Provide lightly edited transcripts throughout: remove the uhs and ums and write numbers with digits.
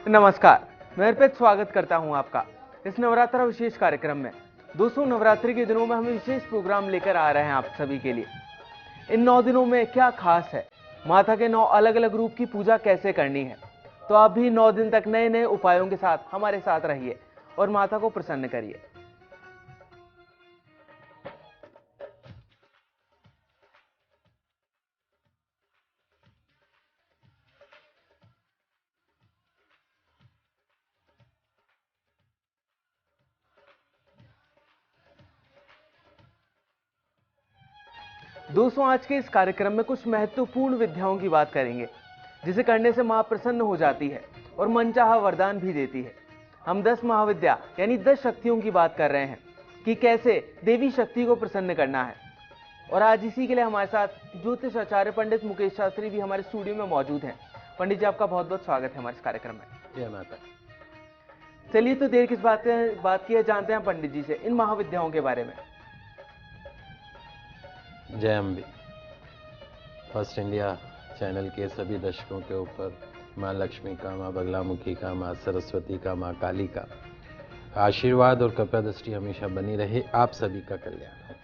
नमस्कार, मैं अर्पित स्वागत करता हूं आपका इस नवरात्र विशेष कार्यक्रम में। दोस्तों, नवरात्रि के दिनों में हम विशेष प्रोग्राम लेकर आ रहे हैं आप सभी के लिए। इन 9 दिनों में क्या खास है, माता के 9 अलग अलग रूप की पूजा कैसे करनी है, तो आप भी 9 दिन तक नए नए उपायों के साथ हमारे साथ रहिए और माता को प्रसन्न करिए। दोस्तों, आज के इस कार्यक्रम में कुछ महत्वपूर्ण विद्याओं की बात करेंगे, जिसे करने से मां प्रसन्न हो जाती है और मनचाहा वरदान भी देती है। हम 10 महाविद्या यानी 10 शक्तियों की बात कर रहे हैं कि कैसे देवी शक्ति को प्रसन्न करना है। और आज इसी के लिए हमारे साथ ज्योतिष आचार्य पंडित मुकेश शास्त्री भी हमारे स्टूडियो में मौजूद हैं। पंडित जी, आपका बहुत बहुत स्वागत है हमारे इस कार्यक्रम में। जय माता। चलिए, तो देर किस बात की है, जानते हैं पंडित जी से इन महाविद्याओं के बारे में। जय अम्बे। फर्स्ट इंडिया चैनल के सभी दर्शकों के ऊपर माँ लक्ष्मी का, माँ बगलामुखी का, माँ सरस्वती का, माँ काली का आशीर्वाद और कृपा दृष्टि हमेशा बनी रहे। आप सभी का कल्याण हो।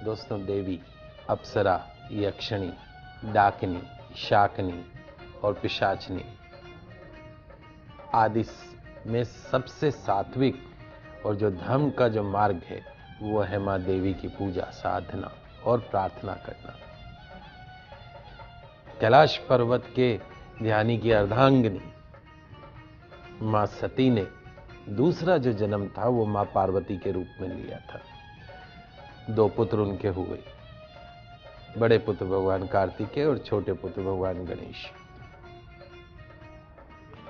दोस्तों, देवी, अप्सरा, यक्षिणी, डाकिनी, शाकनी और पिशाचनी आदि में सबसे सात्विक और जो धर्म का जो मार्ग है वो है माँ देवी की पूजा, साधना और प्रार्थना करना। कैलाश पर्वत के ध्यानी की अर्धांगिनी माँ सती ने दूसरा जो जन्म था वो माँ पार्वती के रूप में लिया था। 2 पुत्र उनके हुए, बड़े पुत्र भगवान कार्तिकेय और छोटे पुत्र भगवान गणेश।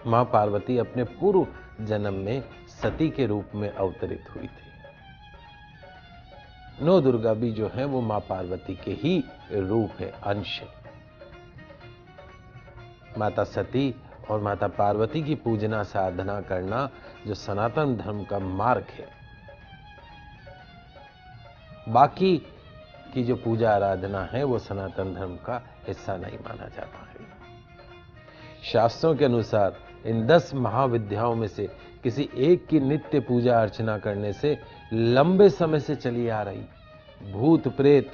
माँ पार्वती अपने पूर्व जन्म में सती के रूप में अवतरित हुई थी। 9 दुर्गा भी जो है वो माँ पार्वती के ही रूप है, अंश है। माता सती और माता पार्वती की पूजना साधना करना जो सनातन धर्म का मार्ग है। बाकी की जो पूजा आराधना है वो सनातन धर्म का हिस्सा नहीं माना जाता है। शास्त्रों के अनुसार इन 10 महाविद्याओं में से किसी एक की नित्य पूजा अर्चना करने से लंबे समय से चली आ रही भूत प्रेत,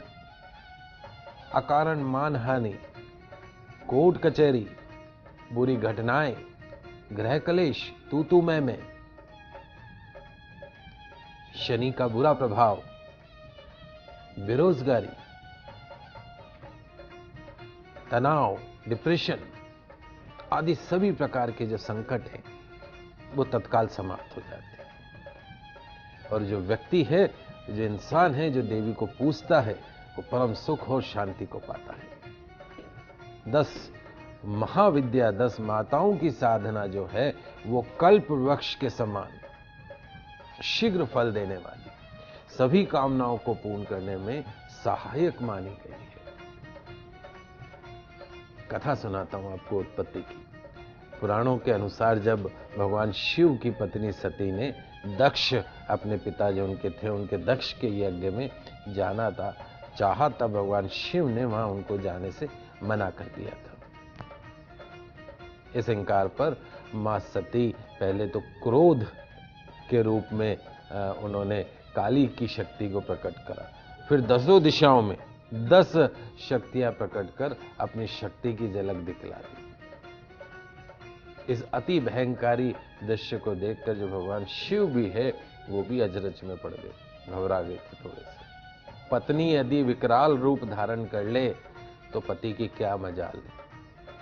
अकारण मानहानि, कोर्ट कचहरी, बुरी घटनाएं, ग्रह कलेश, तू मैं, शनि का बुरा प्रभाव, बेरोजगारी, तनाव, डिप्रेशन आदि सभी प्रकार के जो संकट हैं वो तत्काल समाप्त हो जाते हैं। और जो व्यक्ति है, जो इंसान है, जो देवी को पूजता है वो परम सुख और शांति को पाता है। 10 महाविद्या, 10 माताओं की साधना जो है वो कल्प वृक्ष के समान शीघ्र फल देने वाली, सभी कामनाओं को पूर्ण करने में सहायक मानी गई है। कथा सुनाता हूं आपको उत्पत्ति की। पुराणों के अनुसार जब भगवान शिव की पत्नी सती ने दक्ष, अपने पिता जो उनके थे, उनके दक्ष के यज्ञ में जाना था, चाहा, तब भगवान शिव ने वहां उनको जाने से मना कर दिया था। इस इंकार पर मां सती पहले तो क्रोध के रूप में उन्होंने काली की शक्ति को प्रकट करा, फिर 10 दिशाओं में 10 शक्तियां प्रकट कर अपनी शक्ति की झलक दिखला दी। इस अति भयंकारी दृश्य को देखकर जो भगवान शिव भी है वो भी अचरज में पड़ गए, घबरा गए थे थोड़े से। पत्नी यदि विकराल रूप धारण कर ले तो पति की क्या मजाल है।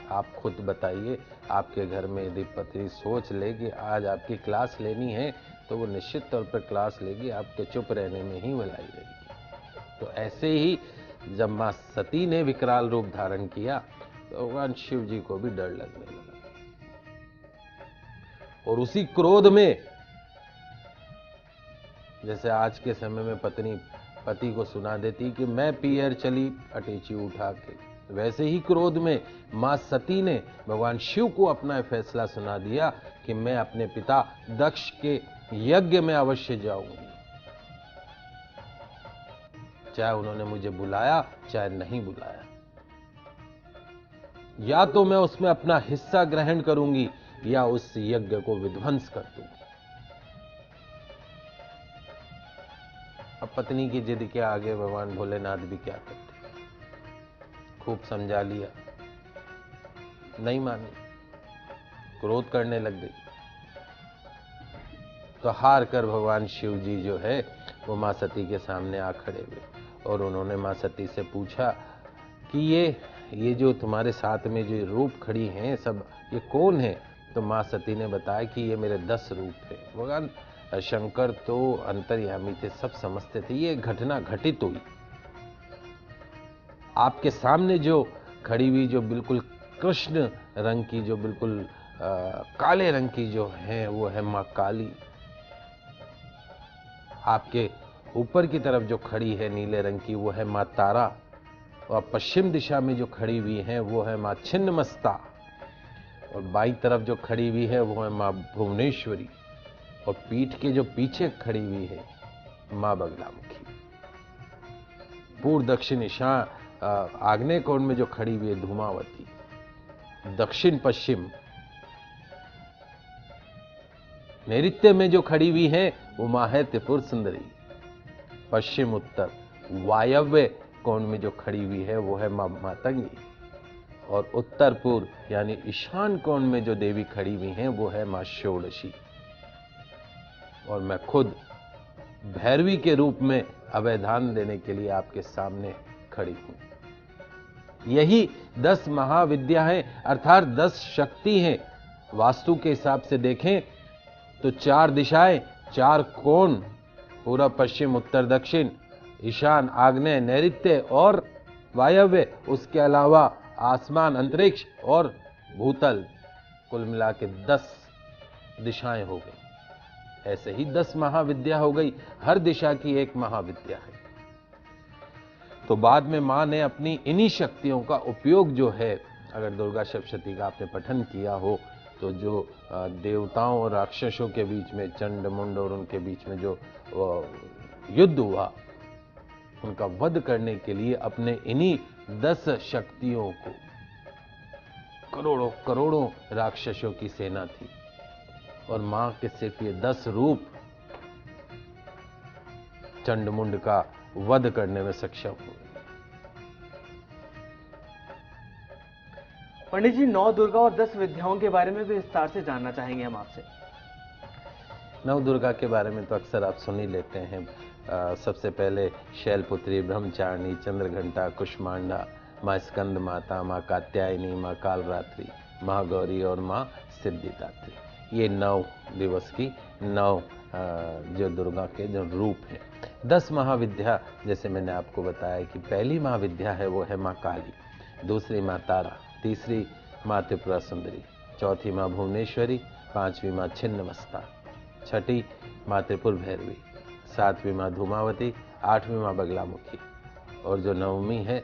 आप खुद बताइए, आपके घर में यदि पत्नी सोच ले कि आज आपकी क्लास लेनी है तो वो निश्चित तौर पर क्लास लेगी, आपके चुप रहने में ही भलाई रहेगी। तो ऐसे ही जब मां सती ने विकराल रूप धारण किया तो भगवान शिव जी को भी डर लगने लगा। और उसी क्रोध में, जैसे आज के समय में पत्नी पति को सुना देती कि मैं पियर चली अटेची उठा के, वैसे ही क्रोध में मां सती ने भगवान शिव को अपना फैसला सुना दिया कि मैं अपने पिता दक्ष के यज्ञ में अवश्य जाऊंगी, चाहे उन्होंने मुझे बुलाया चाहे नहीं बुलाया। या तो मैं उसमें अपना हिस्सा ग्रहण करूंगी या उस यज्ञ को विध्वंस कर दूंगी। अब पत्नी की जिद के आगे भगवान भोलेनाथ भी क्या करते, खूब समझा लिया, नहीं मानी, क्रोध करने लग गई। तो हार कर भगवान शिव जी जो है वो मां सती के सामने आ खड़े हुए और उन्होंने मां सती से पूछा कि ये जो तुम्हारे साथ में जो रूप खड़ी हैं सब, ये कौन है? तो मां सती ने बताया कि ये मेरे 10 रूप हैं। भगवान शंकर तो अंतर्यामी थे, सब समझते थे, ये घटना घटित हुई। आपके सामने जो खड़ी हुई, जो बिल्कुल कृष्ण रंग की, जो बिल्कुल काले रंग की जो है, वो है मां काली। आपके ऊपर की तरफ जो खड़ी है नीले रंग की, वो है मां तारा। और पश्चिम दिशा में जो खड़ी हुई है वो है मां छिन्नमस्ता। और बाईं तरफ जो खड़ी हुई है वो है मां भुवनेश्वरी। और पीठ के जो पीछे खड़ी हुई है मां बगलामुखी। पूर्व दक्षिण ईशान आग्नेय कोण में जो खड़ी हुई है धूमावती। दक्षिण पश्चिम नैऋत्य में जो खड़ी हुई है वो मां है त्रिपुर सुंदरी। पश्चिम उत्तर वायव्य कोण में जो खड़ी हुई है वो है मां मातंगी। और उत्तर पूर्व यानी ईशान कोण में जो देवी खड़ी हुई हैं वो है मां षोडशी। और मैं खुद भैरवी के रूप में अभयदान देने के लिए आपके सामने खड़ी हूं। यही 10 महाविद्या हैं, अर्थात 10 शक्ति हैं। वास्तु के हिसाब से देखें तो 4 दिशाएं, 4 कोण, पूर्व पश्चिम उत्तर दक्षिण, ईशान आग्नेय नैऋत्य और वायव्य, उसके अलावा आसमान अंतरिक्ष और भूतल, कुल मिला के 10 दिशाएं हो गई। ऐसे ही 10 महाविद्या हो गई, हर दिशा की एक महाविद्या है। तो बाद में मां ने अपनी इन्हीं शक्तियों का उपयोग जो है, अगर दुर्गा सप्तशती का आपने पठन किया हो तो जो देवताओं और राक्षसों के बीच में चंड मुंड और उनके बीच में जो युद्ध हुआ, उनका वध करने के लिए अपने इन्हीं 10 शक्तियों को, करोड़ों करोड़ों राक्षसों की सेना थी और मां के सिर्फ ये 10 रूप चंड मुंड का वध करने में सक्षम हुए। पंडित जी, 9 दुर्गा और 10 विद्याओं के बारे में भी विस्तार से जानना चाहेंगे हम आपसे। 9 दुर्गा के बारे में तो अक्सर आप सुन ही लेते हैं। सबसे पहले शैलपुत्री, ब्रह्मचारिणी, चंद्रघंटा, कुष्मांडा, मां स्कंद माता, मां कात्यायनी, मां कालरात्रि, मां गौरी और मां सिद्धिदात्री। ये 9 दिवस की 9 जो दुर्गा के जो रूप हैं। 10 महाविद्या, जैसे मैंने आपको बताया कि पहली महाविद्या है वो है मां काली, दूसरी मां तारा, तीसरी मां त्रिपुरा सुंदरी, चौथी मां भुवनेश्वरी, पांचवी मां छिन्नमस्ता, छठी मां त्रिपुर भैरवी, सातवीं मां धूमावती, आठवीं मां बगलामुखी और जो नवमी है,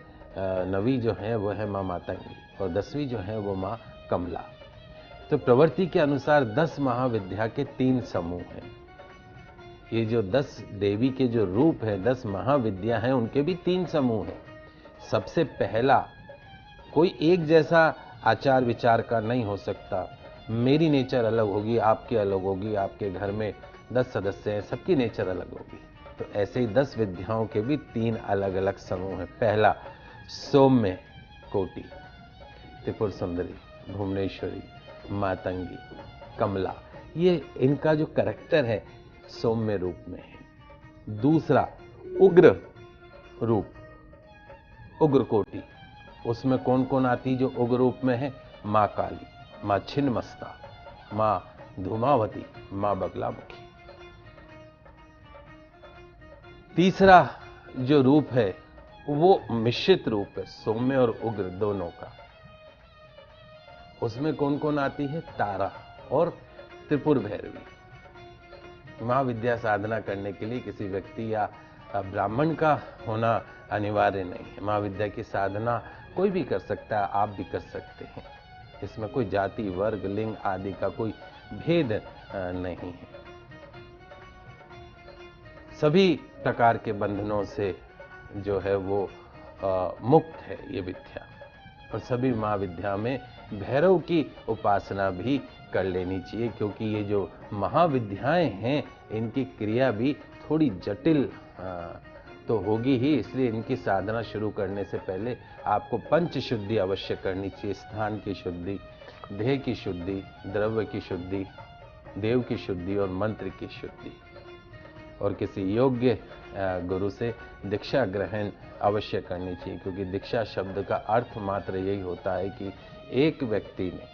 नवी जो है वो है मां मातंगी और 10वीं जो है वो मां कमला। तो प्रवृत्ति के अनुसार 10 महाविद्या के 3 समूह हैं। ये जो 10 देवी के जो रूप है, 10 महाविद्या हैं, उनके भी 3 समूह हैं। सबसे पहला, कोई एक जैसा आचार विचार का नहीं हो सकता। मेरी नेचर अलग होगी, आपकी अलग होगी, आपके घर में 10 सदस्य हैं, सबकी नेचर अलग होगी। तो ऐसे ही 10 विद्याओं के भी 3 अलग अलग समूह हैं। पहला सौम्य कोटि, त्रिपुर सुंदरी, भुवनेश्वरी, मातंगी, कमला, ये इनका जो कैरेक्टर है सौम्य रूप में है। दूसरा उग्र रूप, उग्र कोटि, उसमें कौन कौन आती जो उग्र रूप में है? मां काली, मां छिन्नमस्ता, मां धूमावती, मां बगलामुखी। तीसरा जो रूप है वो मिश्रित रूप है, सौम्य और उग्र दोनों का। उसमें कौन कौन आती है? तारा और त्रिपुर भैरवी। महाविद्या साधना करने के लिए किसी व्यक्ति या ब्राह्मण का होना अनिवार्य नहीं है। महाविद्या की साधना कोई भी कर सकता है, आप भी कर सकते हैं। इसमें कोई जाति, वर्ग, लिंग आदि का कोई भेद नहीं है। सभी प्रकार के बंधनों से जो है वो मुक्त है ये विद्या। और सभी महाविद्या में भैरव की उपासना भी कर लेनी चाहिए, क्योंकि ये जो महाविद्याएं हैं इनकी क्रिया भी थोड़ी जटिल तो होगी ही, इसलिए इनकी साधना शुरू करने से पहले आपको पंच शुद्धि अवश्य करनी चाहिए। स्थान की शुद्धि, देह की शुद्धि, द्रव्य की शुद्धि, देव की शुद्धि और मंत्र की शुद्धि। और किसी योग्य गुरु से दीक्षा ग्रहण अवश्य करनी चाहिए, क्योंकि दीक्षा शब्द का अर्थ मात्र यही होता है कि एक व्यक्ति ने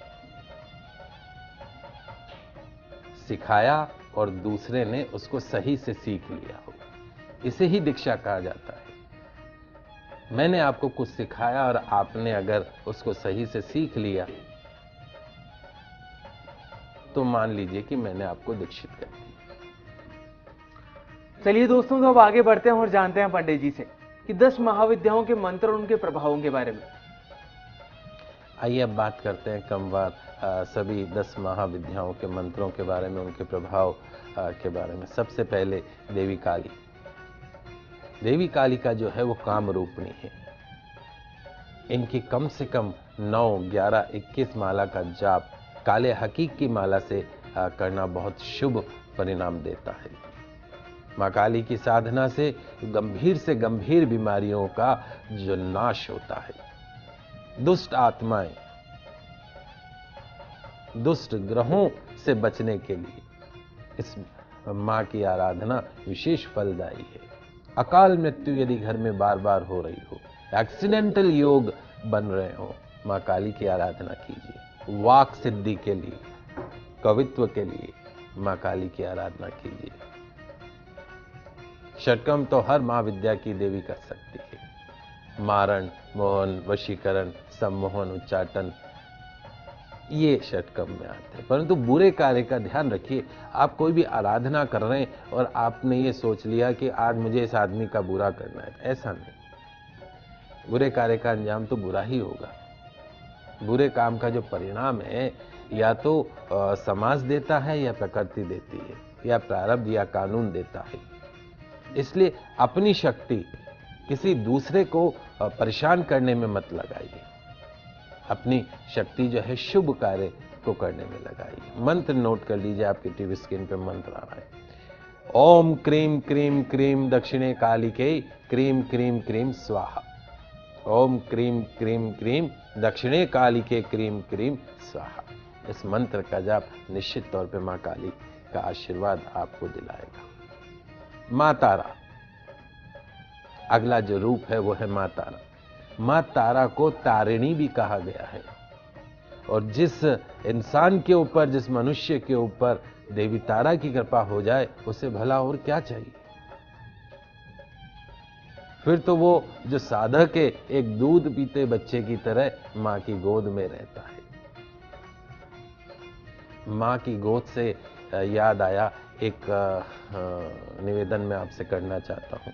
सिखाया और दूसरे ने उसको सही से सीख लिया हो, इसे ही दीक्षा कहा जाता है। मैंने आपको कुछ सिखाया और आपने अगर उसको सही से सीख लिया तो मान लीजिए कि मैंने आपको दीक्षित कर दिया। चलिए दोस्तों, तो अब आगे बढ़ते हैं और जानते हैं पंडित जी से कि 10 महाविद्याओं के मंत्र और उनके प्रभावों के बारे में। आइए अब बात करते हैं क्रमवार सभी 10 महाविद्याओं के मंत्रों के बारे में, उनके प्रभाव के बारे में। सबसे पहले देवी काली। देवी काली का जो है वो काम रूपणी है। इनकी कम से कम 9, 11, 21 माला का जाप काले हकीक की माला से करना बहुत शुभ परिणाम देता है। मां काली की साधना से गंभीर से गंभीर बीमारियों का जो नाश होता है, दुष्ट आत्माएं, दुष्ट ग्रहों से बचने के लिए इस मां की आराधना विशेष फलदायी है। अकाल मृत्यु यदि घर में बार बार हो रही हो, एक्सीडेंटल योग बन रहे हो, मां काली की आराधना कीजिए। वाक सिद्धि के लिए, कवित्व के लिए मां काली की आराधना कीजिए। षटकम तो हर महाविद्या की देवी कर सकती है। मारण, मोहन, वशीकरण, सम्मोहन, उच्चाटन, ये षटकम में आते हैं। परंतु बुरे कार्य का ध्यान रखिए। आप कोई भी आराधना कर रहे हैं और आपने ये सोच लिया कि आज मुझे इस आदमी का बुरा करना है, ऐसा नहीं। बुरे कार्य का अंजाम तो बुरा ही होगा। बुरे काम का जो परिणाम है या तो समाज देता है या प्रकृति देती है, या प्रारब्ध या कानून देता है। इसलिए अपनी शक्ति किसी दूसरे को परेशान करने में मत लगाइए। अपनी शक्ति जो है शुभ कार्य को करने में लगाइए। मंत्र नोट कर लीजिए, आपकी टीवी स्क्रीन पे मंत्र आ रहा है। ओम क्रीम क्रीम क्रीम दक्षिणे कालिके क्रीम क्रीम क्रीम स्वाहा। ओम क्रीम क्रीम क्रीम दक्षिणे कालिके क्रीम क्रीम स्वाहा। इस मंत्र का जाप निश्चित तौर पे मां काली का आशीर्वाद आपको दिलाएगा। मां तारा, अगला जो रूप है वो है मां तारा। मां तारा को तारिणी भी कहा गया है। और जिस इंसान के ऊपर, जिस मनुष्य के ऊपर देवी तारा की कृपा हो जाए, उसे भला और क्या चाहिए। फिर तो वो जो साधक है, एक दूध पीते बच्चे की तरह मां की गोद में रहता है। मां की गोद से याद आया, एक निवेदन मैं आपसे करना चाहता हूं।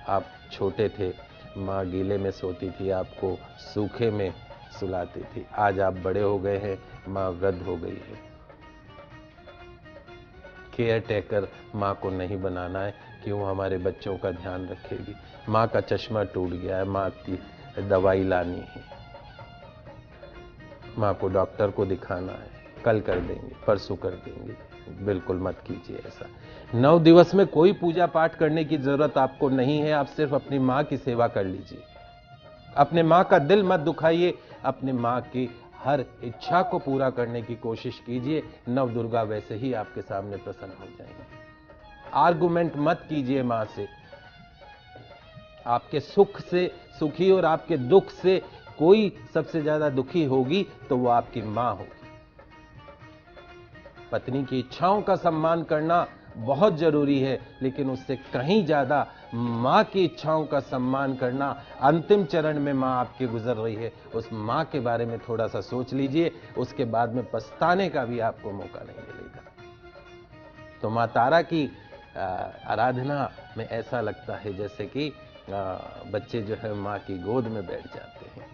आप छोटे थे, मां गीले में सोती थी, आपको सूखे में सुलाती थी। आज आप बड़े हो गए हैं, मां वृद्ध हो गई है। केयर टेकर मां को नहीं बनाना है कि वो हमारे बच्चों का ध्यान रखेगी। मां का चश्मा टूट गया है, मां की दवाई लानी है, मां को डॉक्टर को दिखाना है, कल कर देंगे, परसों कर देंगे। बिल्कुल मत कीजिए ऐसा। 9 दिवस में कोई पूजा पाठ करने की जरूरत आपको नहीं है। आप सिर्फ अपनी मां की सेवा कर लीजिए। अपने मां का दिल मत दुखाइए। अपने मां की हर इच्छा को पूरा करने की कोशिश कीजिए। नव दुर्गा वैसे ही आपके सामने प्रसन्न हो जाएंगे। आर्गुमेंट मत कीजिए मां से। आपके सुख से सुखी और आपके दुख से कोई सबसे ज्यादा दुखी होगी तो वो आपकी मां होगी। पत्नी की इच्छाओं का सम्मान करना बहुत जरूरी है, लेकिन उससे कहीं ज्यादा मां की इच्छाओं का सम्मान करना। अंतिम चरण में मां आपकी गुजर रही है, उस मां के बारे में थोड़ा सा सोच लीजिए। उसके बाद में पछताने का भी आपको मौका नहीं मिलेगा। तो मां तारा की आराधना में ऐसा लगता है जैसे कि बच्चे जो है मां की गोद में बैठ जाते हैं।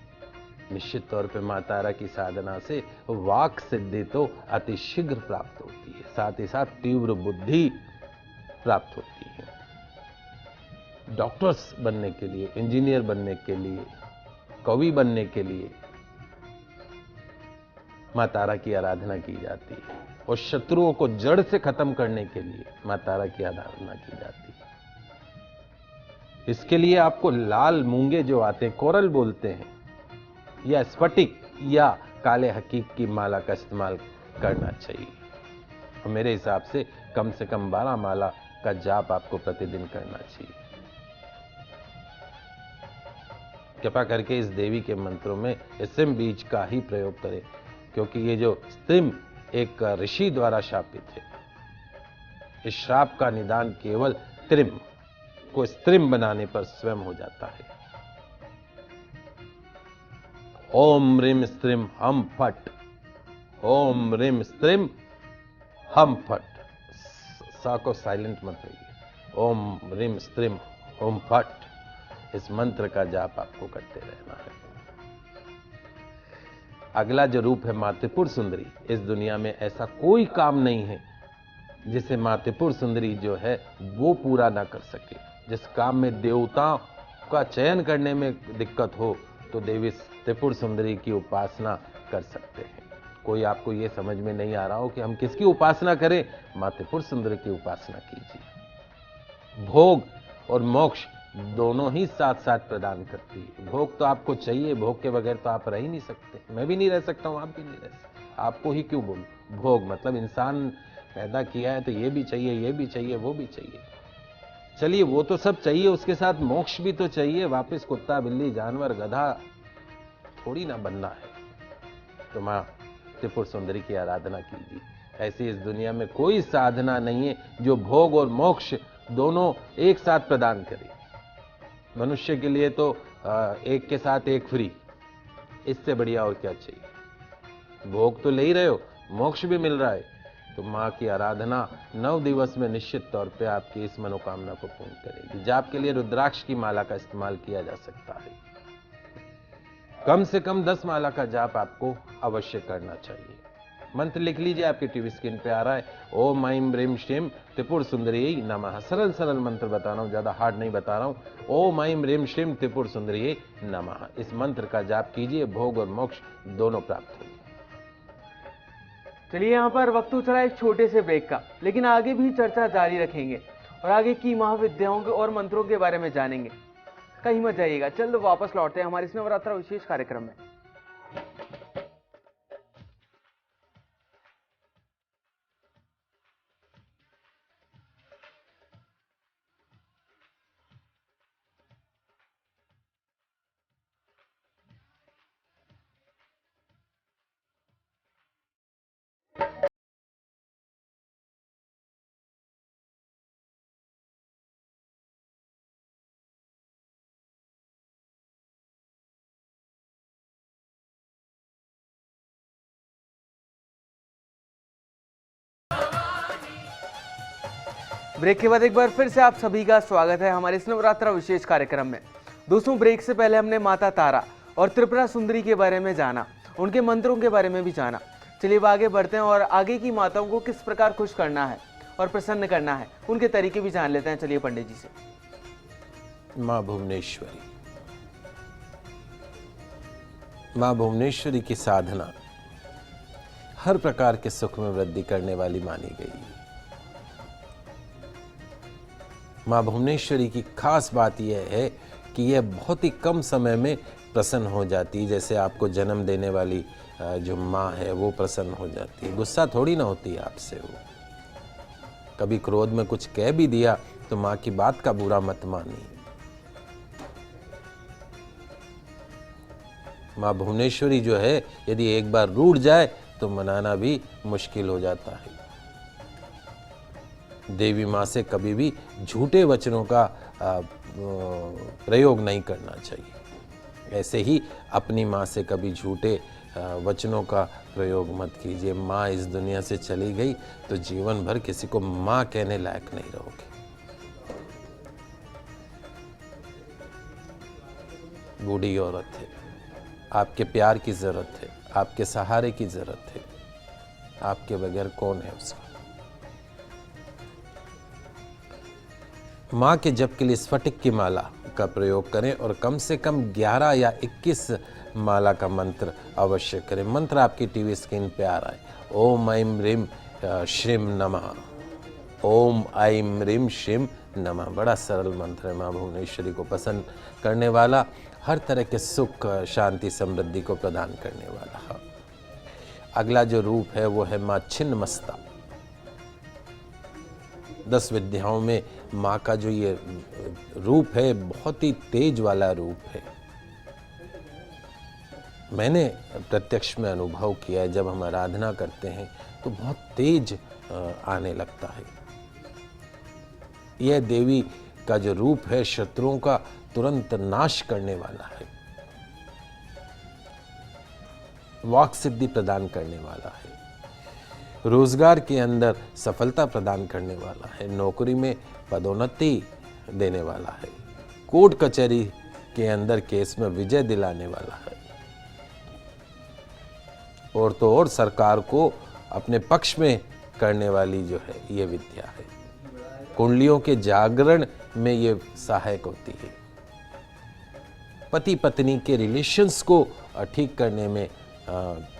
निश्चित तौर पे मां तारा की साधना से वाक सिद्धि तो अति शीघ्र प्राप्त होती है, साथ ही साथ तीव्र बुद्धि प्राप्त होती है। डॉक्टर्स बनने के लिए, इंजीनियर बनने के लिए, कवि बनने के लिए माँ तारा की आराधना की जाती है और शत्रुओं को जड़ से खत्म करने के लिए माँ तारा की आराधना की जाती है। इसके लिए आपको लाल मूंगे जो आते हैं, कोरल बोलते हैं, या स्फटिक या काले हकीक की माला का इस्तेमाल करना चाहिए। और मेरे हिसाब से कम 12 माला का जाप आपको प्रतिदिन करना चाहिए। कृपा करके इस देवी के मंत्रों में स्त्रिम बीज का ही प्रयोग करें, क्योंकि ये जो स्त्रिम एक ऋषि द्वारा शापित है। इस श्राप का निदान केवल त्रिम को स्त्रिम बनाने पर स्वयं हो जाता है। ओम ह्रीम स्त्रिम हम फट, ओम ह्रीम स्त्रिम हम फट। सा को साइलेंट मत रहिए। ओम ह्रीम स्त्रिम ओम फट, इस मंत्र का जाप आपको करते रहना है। अगला जो रूप है मां त्रिपुर सुंदरी। इस दुनिया में ऐसा कोई काम नहीं है जिसे मां त्रिपुर सुंदरी जो है वो पूरा ना कर सके। जिस काम में देवताओं का चयन करने में दिक्कत हो तो देवी त्रिपुर सुंदरी की उपासना कर सकते हैं। कोई आपको ये समझ में नहीं आ रहा हो कि हम किसकी उपासना करें, मां त्रिपुर सुंदरी की उपासना कीजिए। भोग और मोक्ष दोनों ही साथ साथ प्रदान करती है। भोग तो आपको चाहिए, भोग के बगैर तो आप रह ही नहीं सकते। मैं भी नहीं रह सकता हूं, आप भी नहीं रह सकते। आपको ही क्यों बोलूं। भोग मतलब इंसान पैदा किया है तो ये भी चाहिए, ये भी चाहिए, वो भी चाहिए। चलिए वो तो सब चाहिए, उसके साथ मोक्ष भी तो चाहिए। वापस कुत्ता बिल्ली जानवर गधा थोड़ी ना बनना है। तो मां त्रिपुर सुंदरी की आराधना कीजिए। ऐसी इस दुनिया में कोई साधना नहीं है जो भोग और मोक्ष दोनों एक साथ प्रदान करे। मनुष्य के लिए तो एक के साथ एक फ्री, इससे बढ़िया और क्या चाहिए। भोग तो ले ही रहे हो, मोक्ष भी मिल रहा है। तो मां की आराधना 9 दिवस में निश्चित तौर पे आपकी इस मनोकामना को पूर्ण करेगी। जाप के लिए रुद्राक्ष की माला का इस्तेमाल किया जा सकता है। कम से कम 10 माला का जाप आपको अवश्य करना चाहिए। मंत्र लिख लीजिए, आपकी टीवी स्क्रीन पे आ रहा है। ओम ऐं ह्रीं श्रीं त्रिपुर सुंदरी नमः। सरल सरल मंत्र बता रहा हूं, ज्यादा हार्ड नहीं बता रहा हूं। ओम ऐं ह्रीं श्रीं त्रिपुर सुंदरी नमः। इस मंत्र का जाप कीजिए, भोग और मोक्ष दोनों प्राप्त होंगे। चलिए यहाँ पर वक्त हो चला एक छोटे से ब्रेक का, लेकिन आगे भी चर्चा जारी रखेंगे और आगे की महाविद्याओं के और मंत्रों के बारे में जानेंगे। कहीं मत जाइएगा, जल्द वापस लौटते हैं हमारे इस नवरात्र विशेष कार्यक्रम में। ब्रेक के बाद एक बार फिर से आप सभी का स्वागत है हमारे इस नवरात्र विशेष कार्यक्रम में। दोस्तों, ब्रेक से पहले हमने माता तारा और त्रिपुरा सुंदरी के बारे में जाना, उनके मंत्रों के बारे में भी जाना। चलिए अब आगे बढ़ते हैं और आगे की माताओं को किस प्रकार खुश करना है और प्रसन्न करना है, उनके तरीके भी जान लेते हैं। चलिए पंडित जी से। मां भुवनेश्वरी। मां भुवनेश्वरी की साधना हर प्रकार के सुख में वृद्धि करने वाली मानी गई है। मां भुवनेश्वरी की खास बात यह है कि यह बहुत ही कम समय में प्रसन्न हो जाती है। जैसे आपको जन्म देने वाली जो माँ है वो प्रसन्न हो जाती है। गुस्सा थोड़ी ना होती है आपसे। वो कभी क्रोध में कुछ कह भी दिया तो माँ की बात का बुरा मत मानिए। माँ भुवनेश्वरी जो है यदि एक बार रूठ जाए तो मनाना भी मुश्किल हो जाता है। देवी माँ से कभी भी झूठे वचनों का प्रयोग नहीं करना चाहिए। ऐसे ही अपनी माँ से कभी झूठे वचनों का प्रयोग मत कीजिए। माँ इस दुनिया से चली गई तो जीवन भर किसी को माँ कहने लायक नहीं रहोगे। बूढ़ी औरत है, आपके प्यार की जरूरत है, आपके सहारे की जरूरत है। आपके बगैर कौन है उसका। माँ के जप के लिए स्फटिक की माला का प्रयोग करें और कम से कम 11 या 21 माला का मंत्र अवश्य करें। मंत्र आपकी टीवी स्क्रीन पे आ रहा है। ओम ऐं ह्रीं श्रीं नमः। ओम ऐं ह्रीं श्रीं नमः। बड़ा सरल मंत्र है, माँ भुवनेश्वरी को पसंद करने वाला, हर तरह के सुख शांति समृद्धि को प्रदान करने वाला। अगला जो रूप है वो है माँ छिन्नमस्ता। 10 विद्याओं में माँ का जो ये रूप है बहुत ही तेज वाला रूप है। मैंने प्रत्यक्ष में अनुभव किया है, जब हम आराधना करते हैं तो बहुत तेज आने लगता है। यह देवी का जो रूप है शत्रुओं का तुरंत नाश करने वाला है, वाक सिद्धि प्रदान करने वाला है, रोजगार के अंदर सफलता प्रदान करने वाला है, नौकरी में पदोन्नति देने वाला है, कोर्ट कचहरी के अंदर केस में विजय दिलाने वाला है, और तो और सरकार को अपने पक्ष में करने वाली जो है ये विद्या है। कुंडलियों के जागरण में ये सहायक होती है। पति पत्नी के रिलेशंस को ठीक करने में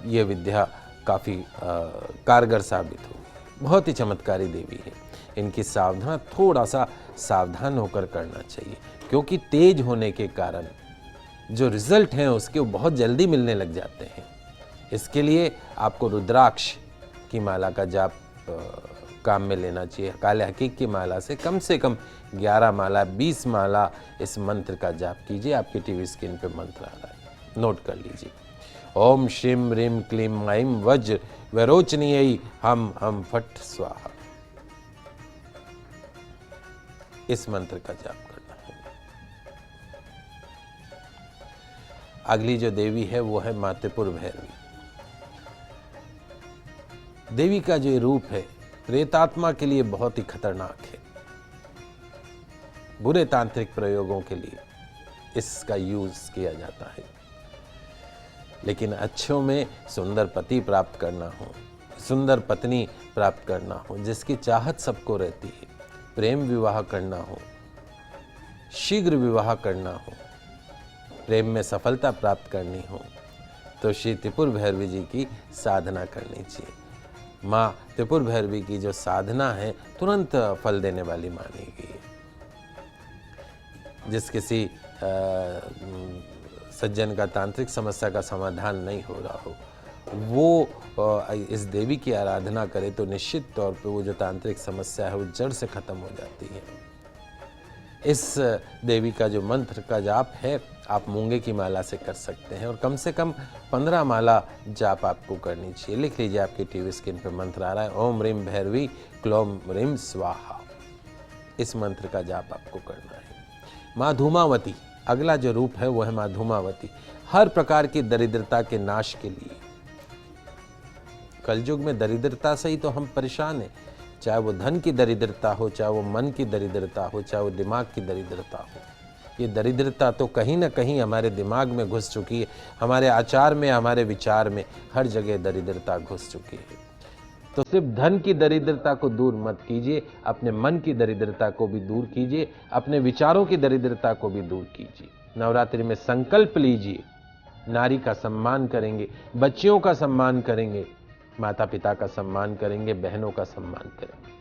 ये विद्या काफ़ी कारगर साबित होगी। बहुत ही चमत्कारी देवी है। इनकी सावधान थोड़ा सा सावधान होकर करना चाहिए, क्योंकि तेज होने के कारण जो रिजल्ट हैं उसके वो बहुत जल्दी मिलने लग जाते हैं। इसके लिए आपको रुद्राक्ष की माला का जाप काम में लेना चाहिए। काले हकीक की माला से कम 11 माला 20 माला इस मंत्र का जाप कीजिए। आपके टीवी स्क्रीन पे मंत्र आ रहा है, नोट कर लीजिए। ओम श्रीं ह्रीं क्लीं ऐं वज्र वैरोचनीयै हम फट स्वाहा। इस मंत्र का जाप करना है। अगली जो देवी है वो है माँ त्रिपुर भैरवी। देवी का जो रूप है प्रेतात्मा के लिए बहुत ही खतरनाक है। बुरे तांत्रिक प्रयोगों के लिए इसका यूज किया जाता है, लेकिन अच्छों में सुंदर पति प्राप्त करना हो, सुंदर पत्नी प्राप्त करना हो, जिसकी चाहत सबको रहती है, प्रेम विवाह करना हो, शीघ्र विवाह करना हो, प्रेम में सफलता प्राप्त करनी हो, तो श्री त्रिपुर भैरवी जी की साधना करनी चाहिए। माँ त्रिपुर भैरवी की जो साधना है तुरंत फल देने वाली मानी गई है। जिस किसी सज्जन का तांत्रिक समस्या का समाधान नहीं हो रहा हो, वो इस देवी की आराधना करे तो निश्चित तौर पे वो जो तांत्रिक समस्या है वो जड़ से खत्म हो जाती है। इस देवी का जो मंत्र का जाप है आप मूंगे की माला से कर सकते हैं, और कम से कम 15 माला जाप आपको करनी चाहिए। लिख लीजिए, आपकी टीवी स्क्रीन पे मंत्र आ रहा है। ओम ह्रीं भैरवी क्लौम ह्रीं स्वाहा। इस मंत्र का जाप आपको करना है। माँ धूमावती, अगला जो रूप है वो है माँ धूमावती। हर प्रकार की दरिद्रता के नाश के लिए, कलयुग में दरिद्रता से ही तो हम परेशान हैं, चाहे वो धन की दरिद्रता हो, चाहे वो मन की दरिद्रता हो, चाहे वो दिमाग की दरिद्रता हो। ये दरिद्रता तो कहीं ना कहीं हमारे दिमाग में घुस चुकी है, हमारे आचार में, हमारे विचार में, हर जगह दरिद्रता घुस चुकी है। तो सिर्फ धन की दरिद्रता को दूर मत कीजिए, अपने मन की दरिद्रता को भी दूर कीजिए, अपने विचारों की दरिद्रता को भी दूर कीजिए। नवरात्रि में संकल्प लीजिए, नारी का सम्मान करेंगे, बच्चियों का सम्मान करेंगे, माता पिता का सम्मान करेंगे, बहनों का सम्मान करेंगे।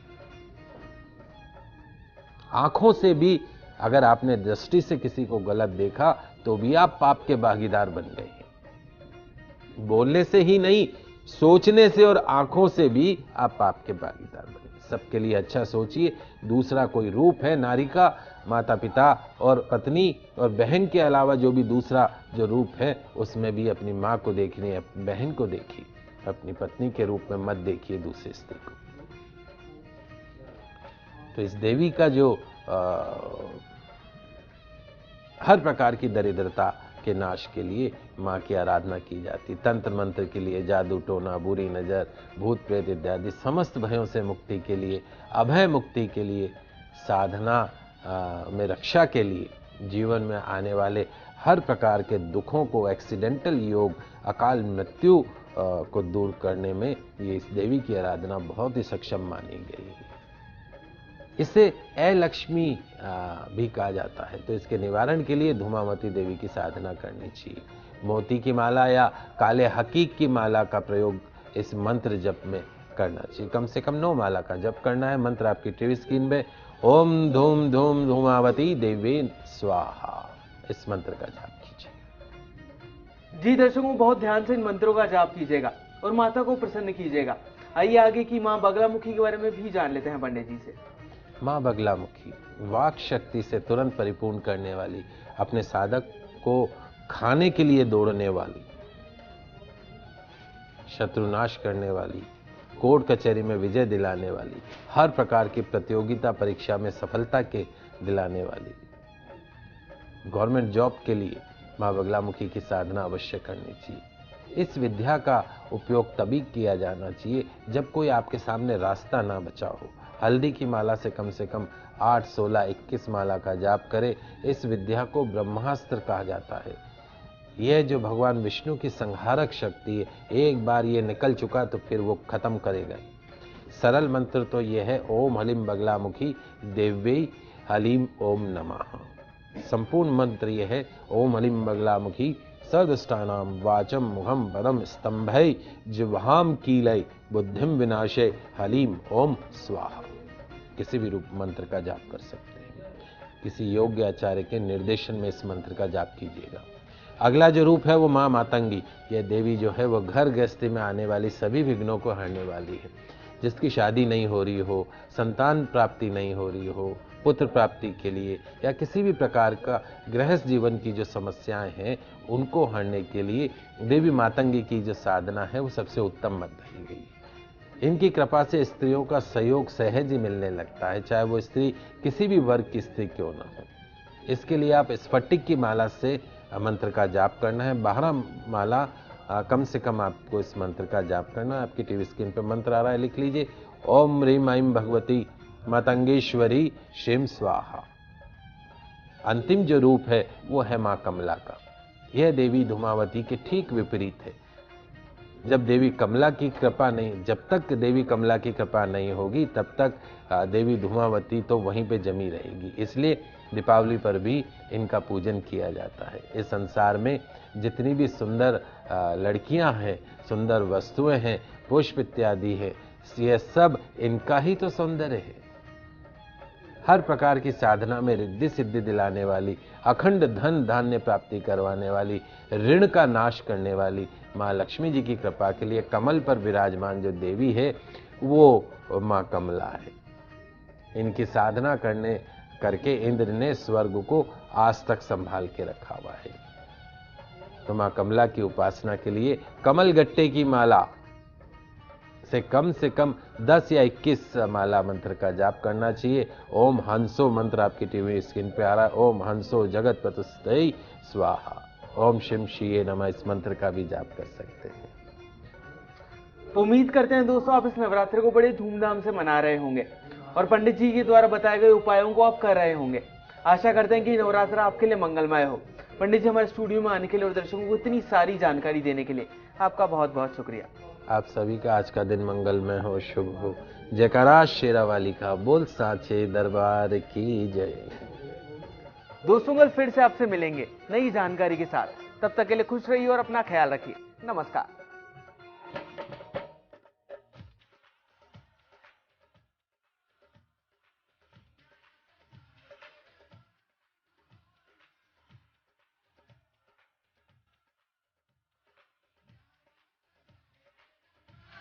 आंखों से भी अगर आपने दृष्टि से किसी को गलत देखा तो भी आप पाप के भागीदार बन गए हैं। बोलने से ही नहीं, सोचने से और आंखों से भी आप पाप के भागीदार बने। सबके लिए अच्छा सोचिए। दूसरा कोई रूप है नारी का, माता पिता और पत्नी और बहन के अलावा जो भी दूसरा जो रूप है उसमें भी अपनी माँ को देखिए, अपनी बहन को देखिए, अपनी पत्नी के रूप में मत देखिए दूसरी स्त्री को। तो इस देवी का जो हर प्रकार की दरिद्रता के नाश के लिए माँ की आराधना की जाती। तंत्र मंत्र के लिए, जादू टोना, बुरी नज़र, भूत प्रेत इत्यादि समस्त भयों से मुक्ति के लिए, अभय मुक्ति के लिए, साधना में रक्षा के लिए, जीवन में आने वाले हर प्रकार के दुखों को, एक्सीडेंटल योग, अकाल मृत्यु को दूर करने में ये इस देवी की आराधना बहुत ही सक्षम मानी गई है। इसे अलक्ष्मी भी कहा जाता है। तो इसके निवारण के लिए धूमावती देवी की साधना करनी चाहिए। मोती की माला या काले हकीक की माला का प्रयोग इस मंत्र जप में करना चाहिए। कम से कम 9 माला का जप करना है। मंत्र आपकी टीवी स्क्रीन पे, ओम धूम धूम धूमावती देवी स्वाहा, इस मंत्र का जाप कीजिए। जी दर्शकों, बहुत ध्यान से इन मंत्रों का जाप कीजिएगा और माता को प्रसन्न कीजिएगा। आइए आगे की मां बगलामुखी के बारे में भी जान लेते हैं पंडित जी से। मां बगलामुखी वाक शक्ति से तुरंत परिपूर्ण करने वाली, अपने साधक को खाने के लिए दौड़ने वाली, शत्रुनाश करने वाली, कोर्ट कचहरी में विजय दिलाने वाली, हर प्रकार की प्रतियोगिता परीक्षा में सफलता के दिलाने वाली, गवर्नमेंट जॉब के लिए मां बगलामुखी की साधना अवश्य करनी चाहिए। इस विद्या का उपयोग तभी किया जाना चाहिए जब कोई आपके सामने रास्ता ना बचा हो। हल्दी की माला से कम 8, 16, 21 माला का जाप करें। इस विद्या को ब्रह्मास्त्र कहा जाता है। यह जो भगवान विष्णु की संहारक शक्ति है, एक बार ये निकल चुका तो फिर वो खत्म करेगा। सरल मंत्र तो यह है, ओम हलीम बगलामुखी देव्यै हलीम ओम नमः। संपूर्ण मंत्र यह है, ओम हलीम बगलामुखी सर्वदुष्टानां वाचम मुहम पदम स्तंभै जिह्वाम कीलय बुद्धिम विनाशे हलीम ओम स्वाहा। किसी भी रूप मंत्र का जाप कर सकते हैं। किसी योग्य आचार्य के निर्देशन में इस मंत्र का जाप कीजिएगा। अगला जो रूप है वो मां मातंगी। यह देवी जो है वो घर गृहस्थी में आने वाली सभी विघ्नों को हरने वाली है। जिसकी शादी नहीं हो रही हो, संतान प्राप्ति नहीं हो रही हो, पुत्र प्राप्ति के लिए या किसी भी प्रकार का गृहस्थ जीवन की जो समस्याएं हैं उनको हरने के लिए देवी मातंगी की जो साधना है वो सबसे उत्तम बताई गई है। इनकी कृपा से स्त्रियों का सहयोग सहज ही मिलने लगता है, चाहे वो स्त्री किसी भी वर्ग की स्त्री क्यों ना हो। इसके लिए आप स्फटिक की माला से मंत्र का जाप करना है। 12 माला कम से कम आपको इस मंत्र का जाप करना है। आपकी टीवी स्क्रीन पर मंत्र आ रहा है, लिख लीजिए, ओम ह्रीम ऐं भगवती मातंगेश्वरी शिम स्वाहा। अंतिम जो रूप है वो है मां कमला का। यह देवी धूमावती के ठीक विपरीत है। जब देवी कमला की कृपा नहीं, जब तक देवी कमला की कृपा नहीं होगी तब तक देवी धूमावती तो वहीं पे जमी रहेगी। इसलिए दीपावली पर भी इनका पूजन किया जाता है। इस संसार में जितनी भी सुंदर लड़कियां हैं, सुंदर वस्तुएं हैं, पुष्प इत्यादि है, यह सब इनका ही तो सौंदर्य है। हर प्रकार की साधना में रिद्धि सिद्धि दिलाने वाली, अखंड धन धान्य प्राप्ति करवाने वाली, ऋण का नाश करने वाली मां लक्ष्मी जी की कृपा के लिए कमल पर विराजमान जो देवी है वो मां कमला है। इनकी साधना करके इंद्र ने स्वर्ग को आज तक संभाल के रखा हुआ है। तो मां कमला की उपासना के लिए कमल गट्टे की माला से कम 10 या 21 माला मंत्र का जाप करना चाहिए। ओम हंसो मंत्र आपकी टीवी स्क्रीन पे आ रहा है, ओम हंसो जगत प्रतिष्ठै स्वाहा। ओम शिम शिये नमः, इस मंत्र का भी जाप कर सकते हैं। तो उम्मीद करते हैं दोस्तों आप इस नवरात्रि को बड़े धूमधाम से मना रहे होंगे और पंडित जी के द्वारा बताए गए उपायों को आप कर रहे होंगे। आशा करते हैं कि नवरात्र आपके लिए मंगलमय हो। पंडित जी, हमारे स्टूडियो में आने के लिए और दर्शकों को इतनी सारी जानकारी देने के लिए आपका बहुत बहुत शुक्रिया। आप सभी का आज का दिन मंगलमय हो, शुभ हो। जयकारा शेरा वाली का, बोल साचे दरबार की जय। दोस्तों कल फिर से आपसे मिलेंगे नई जानकारी के साथ। तब तक के लिए खुश रहिए और अपना ख्याल रखिए। नमस्कार।